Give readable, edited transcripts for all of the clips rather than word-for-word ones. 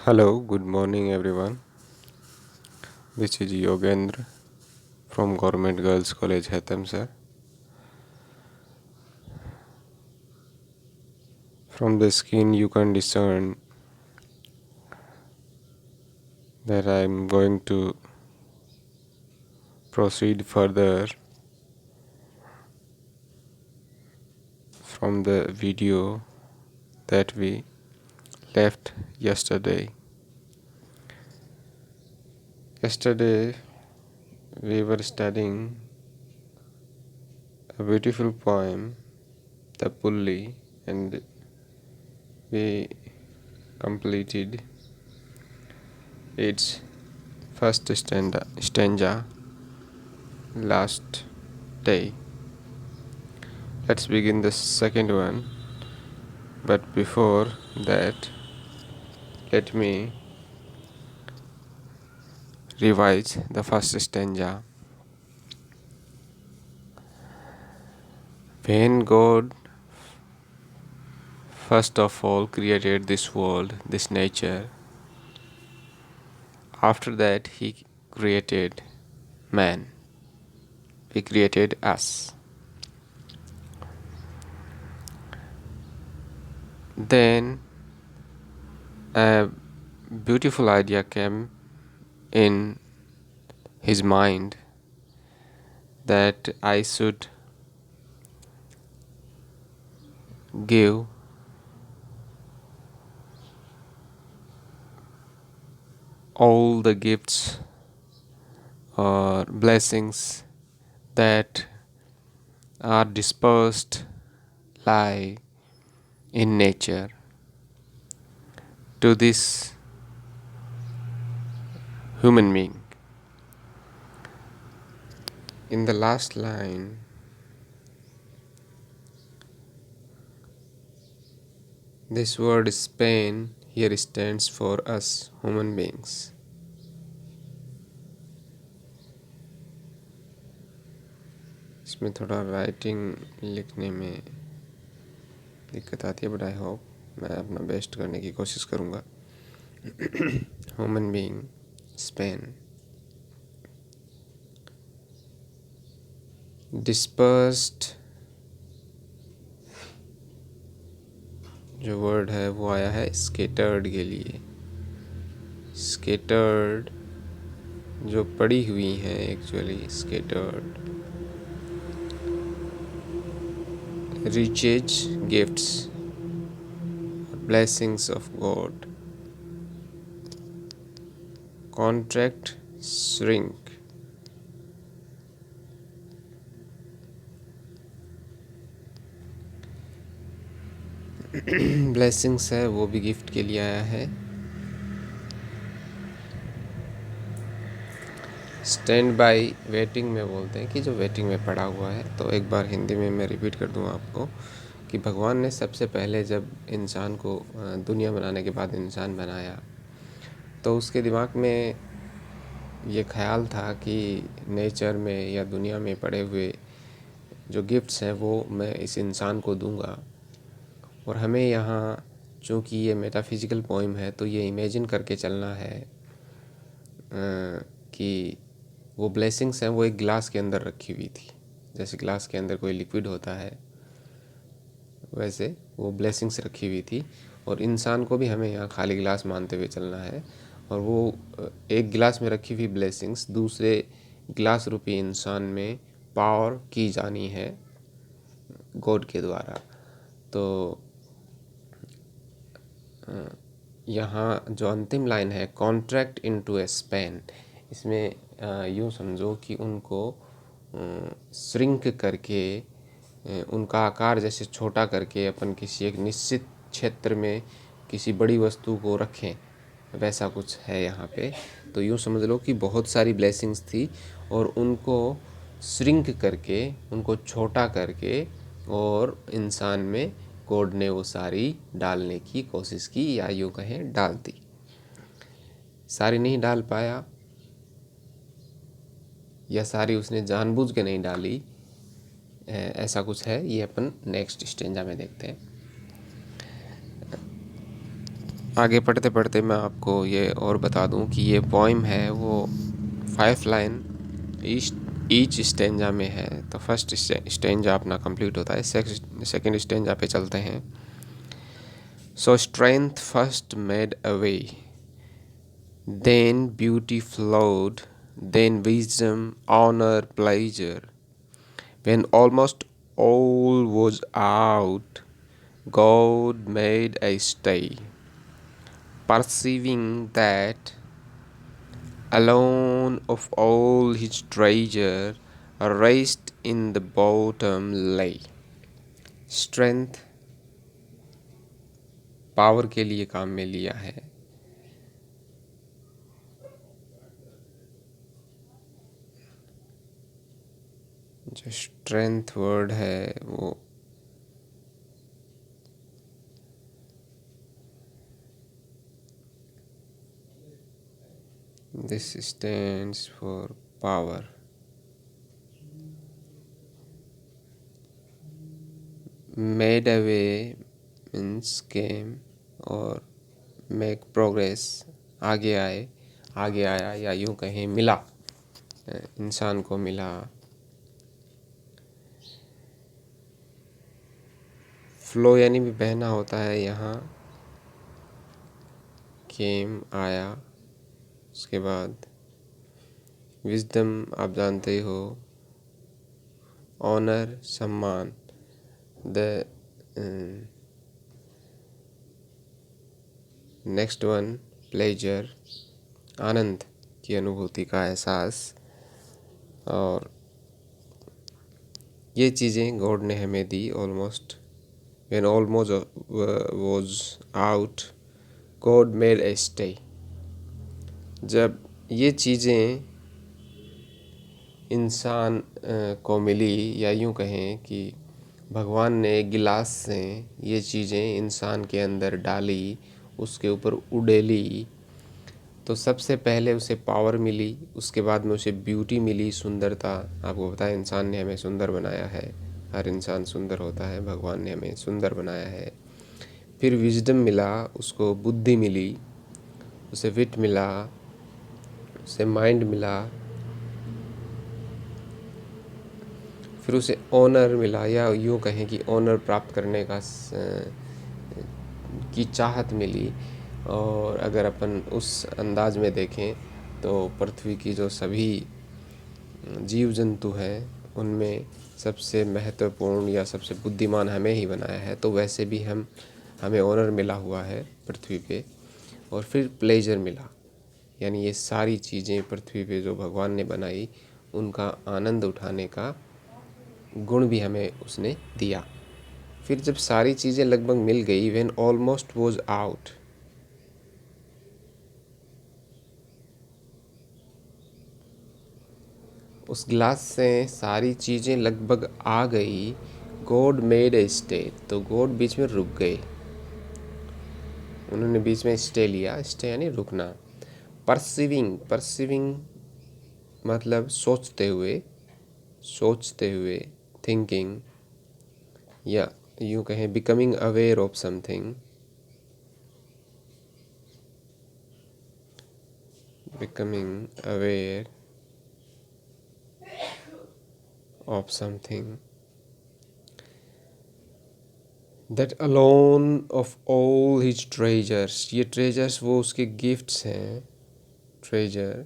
Hello, good morning everyone. This is Yogendra from Government Girls College, Hatham sir. From the skin, you can discern that I am going to proceed further from the video that we left yesterday. Yesterday, we were studying a beautiful poem, The Pulli, and we completed its first stanza last day. Let's begin the second one, but before that, let me revise the first stanza. When God first of all created this world, this nature, after that, He created man, He created us. Then a beautiful idea came in His mind that I should give all the gifts or blessings that are dispersed lie in nature to this human being. In the last line, this word Spain here stands for us human beings. इसमें थोड़ा writing लिखने में दिक्कत आती है, but I hope मैं अपना best करने की कोशिश करूँगा. ह्यूमन बीइंग स्पेन डिस्पर्स्ड जो वर्ड है वो आया है स्केटर्ड के लिए. स्केटर्ड जो पड़ी हुई हैं, actually scattered. Riches, gifts, blessings of God. Contract, shrink. Blessings है वो भी गिफ्ट के लिए आया है. स्टैंड बाई वेटिंग में बोलते हैं कि जो वेटिंग में पड़ा हुआ है. तो एक बार हिंदी में मैं रिपीट कर दूँ आपको कि भगवान ने सबसे पहले जब इंसान को दुनिया बनाने के बाद इंसान बनाया तो उसके दिमाग में ये ख्याल था कि नेचर में या दुनिया में पड़े हुए जो गिफ्ट्स हैं वो मैं इस इंसान को दूंगा. और हमें यहाँ चूँकि ये मेटाफिज़िकल पोइम है तो ये इमेजिन करके चलना है कि वो ब्लेसिंग्स हैं वो एक गिलास के अंदर रखी हुई थी. जैसे गिलास के अंदर कोई लिक्विड होता है वैसे वो ब्लेसिंग्स रखी हुई थी. और इंसान को भी हमें यहाँ खाली गिलास मानते हुए चलना है. और वो एक गिलास में रखी हुई ब्लेसिंग्स दूसरे गिलास रूपी इंसान में पावर की जानी है गॉड के द्वारा. तो यहाँ जो अंतिम लाइन है कॉन्ट्रैक्ट इनटू ए स्पेन, इसमें यूँ समझो कि उनको श्रिंक करके उनका आकार जैसे छोटा करके अपन किसी एक निश्चित क्षेत्र में किसी बड़ी वस्तु को रखें, वैसा कुछ है यहाँ पे. तो यूँ समझ लो कि बहुत सारी ब्लेसिंग्स थी और उनको श्रिंक करके उनको छोटा करके और इंसान में गॉड ने वो सारी डालने की कोशिश की, या यूँ कहें डाल दी. सारी नहीं डाल पाया या सारी उसने जानबूझ के नहीं डाली, ऐसा कुछ है. ये अपन नेक्स्ट स्टेंजा में देखते हैं. आगे पढ़ते पढ़ते मैं आपको ये और बता दूं कि ये पोइम है वो 5 लाइन ईच स्टेंजा में है। तो फर्स्ट स्टेंजा अपना कंप्लीट होता है, सेकंड स्टेंजा पे चलते हैं। So strength first made a way, then beauty flowed, then wisdom, honour, pleasure. When almost all was out, God made a stay, perceiving that alone of all his treasure rest in the bottom lay. Strength power के लिए काम में लिया है। जो strength word है वो this stands for power. Made away means came और मेक प्रोग्रेस आगे आए, आगे आया, या यूं कहें मिला, इंसान को मिला। फ्लो यानी भी बहना होता है यहाँ। केम आया, उसके बाद विजडम आप जानते हो, ऑनर सम्मान, द नेक्स्ट वन प्लेजर आनंद की अनुभूति का एहसास। और ये चीज़ें गॉड ने हमें दी। Almost when almost was out, God made a stay. जब ये चीज़ें इंसान को मिली, या यूं कहें कि भगवान ने गिलास से ये चीज़ें इंसान के अंदर डाली, उसके ऊपर उड़ेली, तो सबसे पहले उसे पावर मिली, उसके बाद में उसे ब्यूटी मिली, सुंदरता। आपको पता है इंसान ने हमें सुंदर बनाया है, हर इंसान सुंदर होता है, भगवान ने हमें सुंदर बनाया है। फिर विजडम मिला, उसको बुद्धि मिली, उसे विट मिला, उसे माइंड मिला। फिर उसे ऑनर मिला, या यूँ कहें कि ऑनर प्राप्त करने की चाहत मिली। और अगर अपन उस अंदाज में देखें तो पृथ्वी की जो सभी जीव जंतु हैं उनमें सबसे महत्वपूर्ण या सबसे बुद्धिमान हमें ही बनाया है, तो वैसे भी हमें ऑनर मिला हुआ है पृथ्वी पे। और फिर प्लेजर मिला, यानी ये सारी चीज़ें पृथ्वी पे जो भगवान ने बनाई उनका आनंद उठाने का गुण भी हमें उसने दिया। फिर जब सारी चीज़ें लगभग मिल गई, व्हेन ऑलमोस्ट वॉज आउट, उस गिलास से सारी चीज़ें लगभग आ गई, गॉड मेड ए स्टे, तो गॉड बीच में रुक गए, उन्होंने बीच में स्टे लिया। स्टे यानी रुकना। परसीविंग मतलब सोचते हुए, थिंकिंग, या यूँ कहें becoming aware of something, becoming aware of something that alone of all his treasures। ये treasures वो उसके gifts हैं। treasure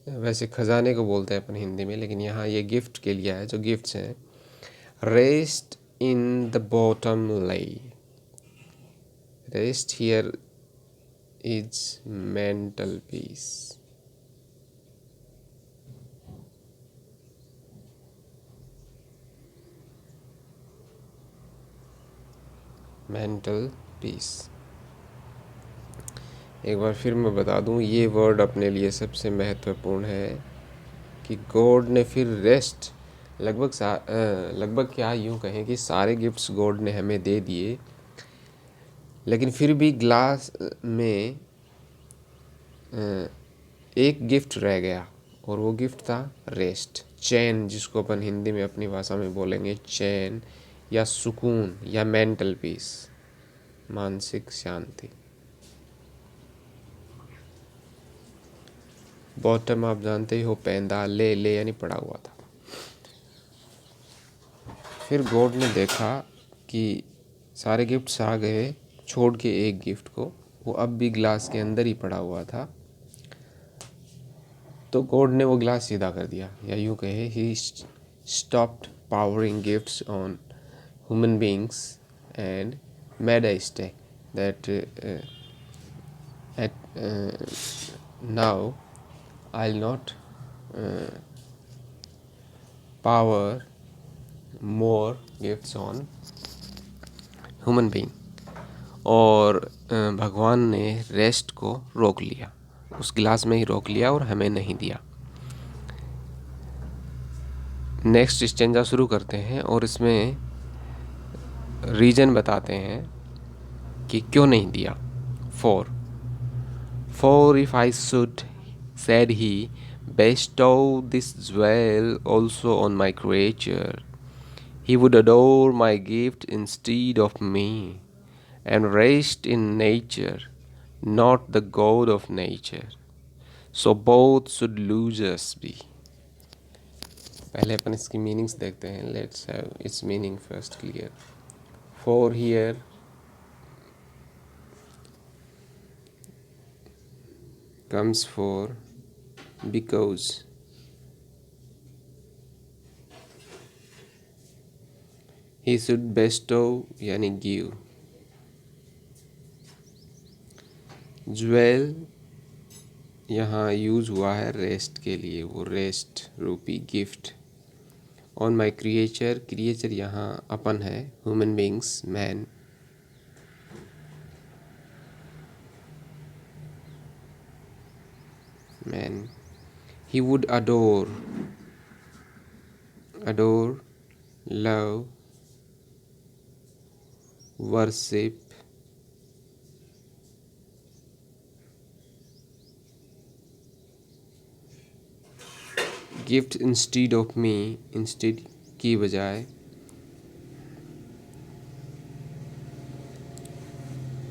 वैसे खजाने को बोलते हैं अपन हिंदी में, लेकिन यहाँ ये गिफ्ट के लिए है, जो गिफ्ट्स हैं। Rest in the bottom lay, rest here is mental peace. Mental peace. एक बार फिर मैं बता दूं, ये वर्ड अपने लिए सबसे महत्वपूर्ण है कि गॉड ने फिर रेस्ट, लगभग क्या यूं कहें कि सारे गिफ्ट्स गॉड ने हमें दे दिए, लेकिन फिर भी ग्लास में एक गिफ्ट रह गया, और वो गिफ्ट था रेस्ट, चैन, जिसको अपन हिंदी में अपनी भाषा में बोलेंगे चैन, या सुकून, या मेंटल पीस। मानसिक शांति। बॉटम आप जानते ही हो, पैंदा ले यानी पड़ा हुआ था। फिर गॉड ने देखा कि सारे गिफ्ट्स आ गए, छोड़ के एक गिफ्ट को, वो अब भी ग्लास के अंदर ही पड़ा हुआ था। तो गॉड ने वो ग्लास सीधा कर दिया, या यूँ कहे he stopped powering gifts on human beings and made a stay that now I'll not power more gifts on human being। और भगवान ने रेस्ट को रोक लिया, उस गिलास में ही रोक लिया और हमें नहीं दिया। नेक्स्ट स्टेंजा शुरू करते हैं और इसमें रीजन बताते हैं कि क्यों नहीं दिया। For if I should, said he, bestow this jewel also on my creature, he would adore my gift instead of me, and rest in nature, not the God of nature. So both should losers be। पहले अपन इसकी meanings देखते हैं। Let's have its meaning first clear। For here comes for because। He should bestow यानी give। Jewel यहाँ use हुआ है rest के लिए, वो रेस्ट रूपी gift. On my creature, creature यहाँ अपन है, human beings, man. He would adore, love, worship, gift instead of me, instead की बजाय।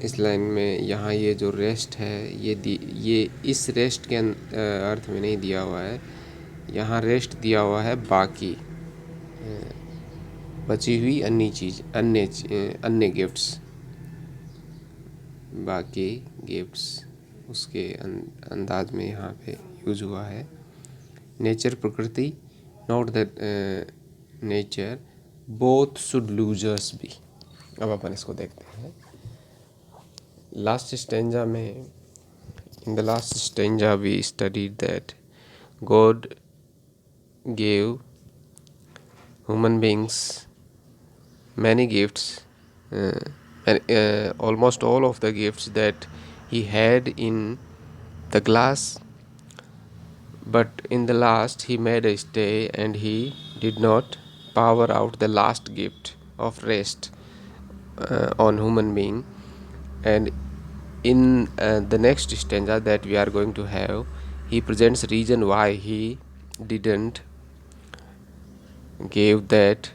इस लाइन में यहाँ ये जो रेस्ट है, ये इस रेस्ट के अर्थ में नहीं दिया हुआ है। यहाँ रेस्ट दिया हुआ है बाकी बची हुई अन्य गिफ्ट्स, बाकी गिफ्ट्स उसके अंदाज में यहाँ पे यूज हुआ है। नेचर प्रकृति, not that nature, both should losers be. अब अपन इसको देखते हैं लास्ट स्टेंजा में। In the last stanza we studied that God gave human beings many gifts, almost all of the gifts that he had in the glass, but in the last he made a stay and he did not power out the last gift of rest on human being. And in the next stanza that we are going to have, he presents reason why he didn't give that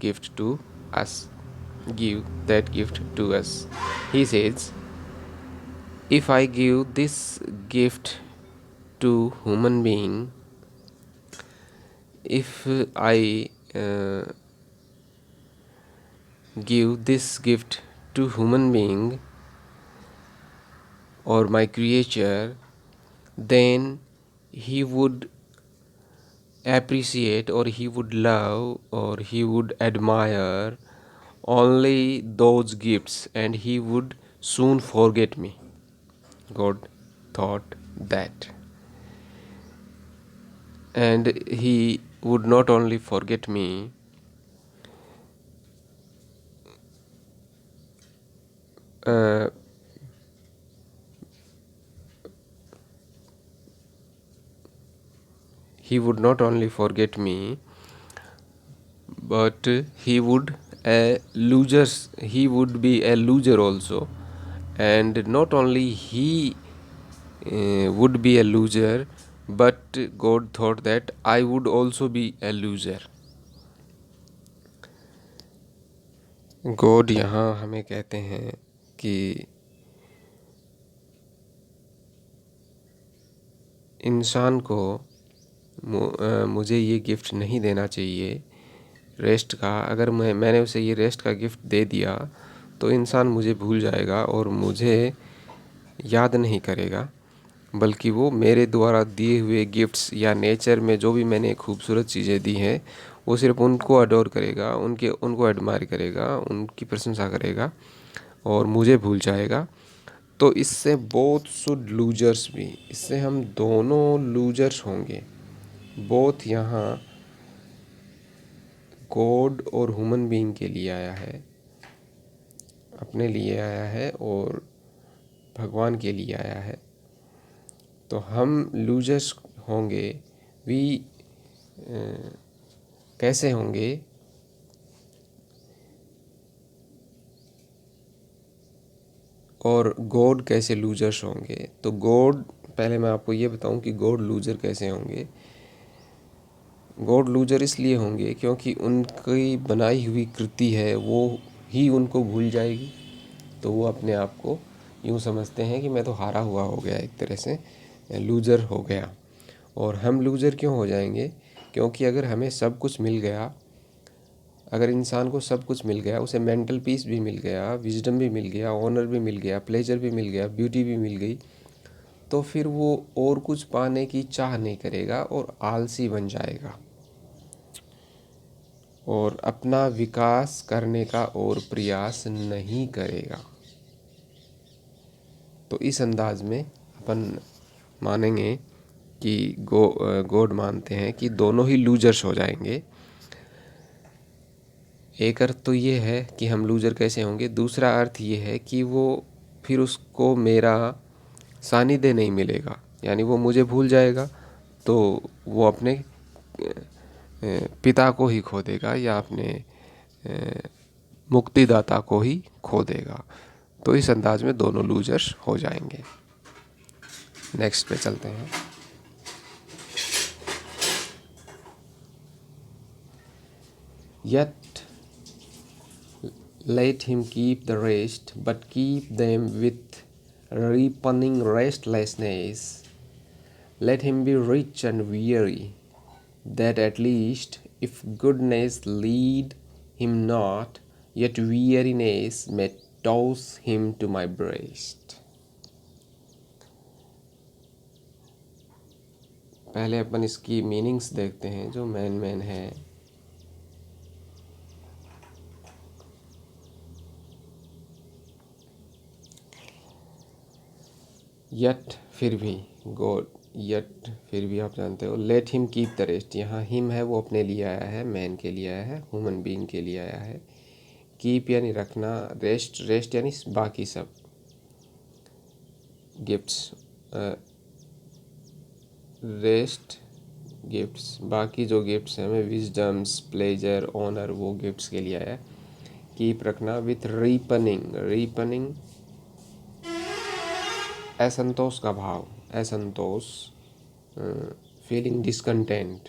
gift to us. He says, if I give this gift to human being, if I give this gift to human being or my creature, then he would appreciate or he would love or he would admire only those gifts and he would soon forget me. God thought that, and he would not only forget me, he would not only forget me, but he would be a loser also. And not only he would be a loser, but God thought that I would also be a loser। God यहाँ हमें कहते हैं कि इंसान को मुझे ये gift नहीं देना चाहिए रेस्ट का। अगर मैंने उसे ये रेस्ट का गिफ्ट दे दिया तो इंसान मुझे भूल जाएगा और मुझे याद नहीं करेगा, बल्कि वो मेरे द्वारा दिए हुए गिफ्ट्स या नेचर में जो भी मैंने खूबसूरत चीज़ें दी हैं वो सिर्फ उनको अडोर करेगा, उनको एडमायर करेगा, उनकी प्रशंसा करेगा और मुझे भूल जाएगा। तो इससे बोथ शुड लूजर्स भी, इससे हम दोनों लूजर्स होंगे। बोथ यहाँ गॉड और ह्यूमन बीइंग के लिए आया है, अपने लिए आया है और भगवान के लिए आया है। तो हम लूजर्स होंगे। वी कैसे होंगे? और गॉड कैसे लूजर्स होंगे? तो गॉड, पहले मैं आपको ये बताऊं कि गॉड लूजर कैसे होंगे। गॉड लूजर इसलिए होंगे क्योंकि उनकी बनाई हुई कृति है वो ही उनको भूल जाएगी। तो वो अपने आप को यूँ समझते हैं कि मैं तो हारा हुआ हो गया, एक तरह से लूजर हो गया। और हम लूजर क्यों हो जाएंगे? क्योंकि अगर हमें सब कुछ मिल गया, अगर इंसान को सब कुछ मिल गया, उसे मेंटल पीस भी मिल गया, विजडम भी मिल गया, ऑनर भी मिल गया, प्लेजर भी मिल गया, ब्यूटी भी मिल गई, तो फिर वो और कुछ पाने की चाह नहीं करेगा और आलसी बन जाएगा और अपना विकास करने का और प्रयास नहीं करेगा। तो इस अंदाज में अपन मानेंगे कि गॉड मानते हैं कि दोनों ही लूजर्स हो जाएंगे। एक अर्थ तो ये है कि हम लूजर कैसे होंगे, दूसरा अर्थ ये है कि वो फिर उसको मेरा सानिध्य नहीं मिलेगा, यानी वो मुझे भूल जाएगा। तो वो अपने पिता को ही खो देगा या अपने मुक्तिदाता को ही खो देगा। तो इस अंदाज में दोनों लूजर्स हो जाएंगे। नेक्स्ट पे चलते हैं। Yet let him keep the rest, but keep them with repining restlessness. Let him be rich and weary, that at least, if goodness lead him not, yet weariness may toss him to my breast. पहले अपन इसकी meanings देखते हैं जो main है। Yet फिर भी, God yet फिर भी, आप जानते हो। Let him keep the rest, यहाँ हिम है वो अपने लिए आया है, मैन के लिए आया है, ह्यूमन बीइंग के लिए आया है। कीप यानी रखना, रेस्ट यानी बाकी सब गिफ्ट्स, रेस्ट गिफ्ट्स, बाकी जो गिफ्ट्स हैं हमें विजडम्स, प्लेजर, ऑनर, वो गिफ्ट्स के लिए आया है। कीप रखना विथ रीपनिंग असंतोष का भाव, असंतोष, फीलिंग डिसकंटेंट।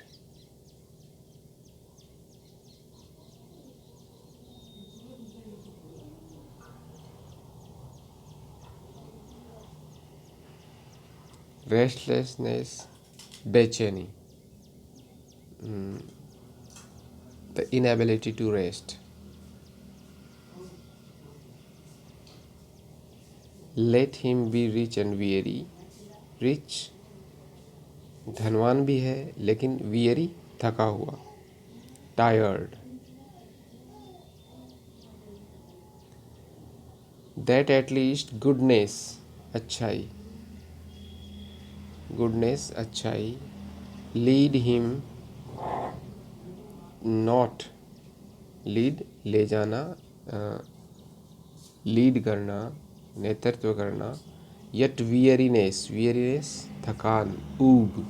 रेस्टलेसनेस, बेचैनी, the inability to rest. Let him be rich and weary, rich धनवान भी है लेकिन वियरी थका हुआ, tired. That at least goodness, अच्छाई, गुडनेस अच्छाई, लीड हिम नॉट, लीड ले जाना, लीड करना, नेतृत्व करना, यट वियरीनेस थकान, ऊब,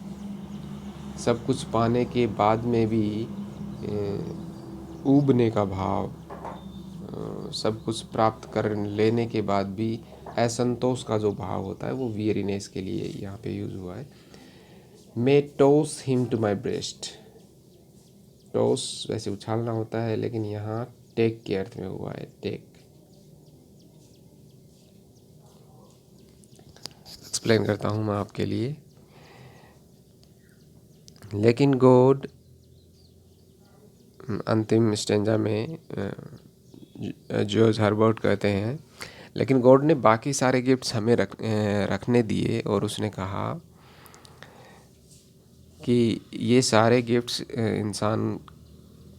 सब कुछ पाने के बाद में भी ऊबने का भाव, सब कुछ प्राप्त कर लेने के बाद भी असंतोष का जो भाव होता है वो वियरीनेस के लिए यहाँ पे यूज़ हुआ है। May toss him to my breast, toss वैसे उछालना होता है लेकिन यहाँ टेक के अर्थ में हुआ है, टेक। एक्सप्लेन करता हूँ मैं आपके लिए। लेकिन गॉड अंतिम स्टेंजा में जॉर्ज हर्बर्ट कहते हैं, लेकिन गॉड ने बाकी सारे गिफ्ट्स हमें रखने दिए और उसने कहा कि ये सारे गिफ्ट्स इंसान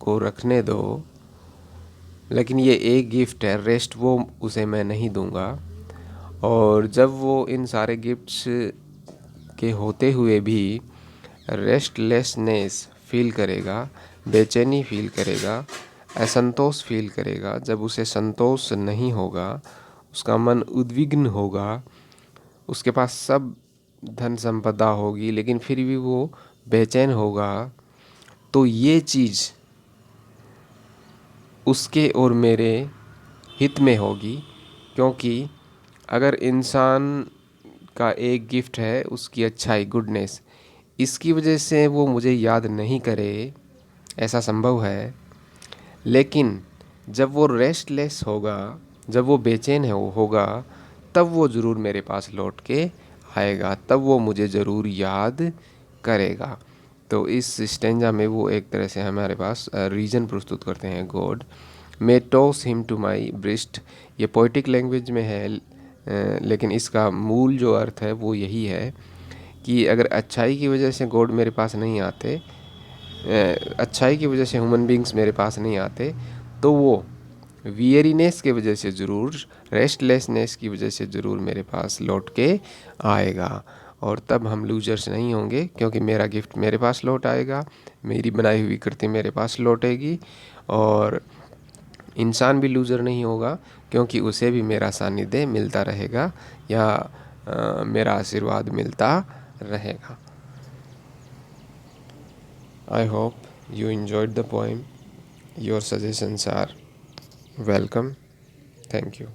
को रखने दो, लेकिन ये एक गिफ्ट है, रेस्ट वो उसे मैं नहीं दूंगा। और जब वो इन सारे गिफ्ट्स के होते हुए भी रेस्टलेसनेस फील करेगा, बेचैनी फील करेगा, असंतोष फील करेगा, जब उसे संतोष नहीं होगा, उसका मन उद्विग्न होगा, उसके पास सब धन संपदा होगी लेकिन फिर भी वो बेचैन होगा, तो ये चीज़ उसके और मेरे हित में होगी। क्योंकि अगर इंसान का एक गिफ्ट है, उसकी अच्छाई, गुडनेस, इसकी वजह से वो मुझे याद नहीं करे, ऐसा संभव है। लेकिन जब वो रेस्टलेस होगा, जब वो बेचैन होगा, तब वो ज़रूर मेरे पास लौट के आएगा, तब वो मुझे ज़रूर याद करेगा। तो इस स्टेंजा में वो एक तरह से हमारे पास रीज़न प्रस्तुत करते हैं। God may toss him to my breast, ये पोइटिक लैंग्वेज में है, लेकिन इसका मूल जो अर्थ है वो यही है कि अगर अच्छाई की वजह से गॉड मेरे पास नहीं आते, अच्छाई की वजह से ह्यूमन बींग्स मेरे पास नहीं आते, तो वो वियरीनेस की वजह से ज़रूर, रेस्टलेसनेस की वजह से ज़रूर मेरे पास लौट के आएगा। और तब हम लूजर्स नहीं होंगे, क्योंकि मेरा गिफ्ट मेरे पास लौट आएगा, मेरी बनाई हुई कृति मेरे पास लौटेगी। और इंसान भी लूज़र नहीं होगा, क्योंकि उसे भी मेरा सानिध्य मिलता रहेगा, या मेरा आशीर्वाद मिलता रहेगा। I hope you enjoyed the poem. Your suggestions are welcome. Thank you.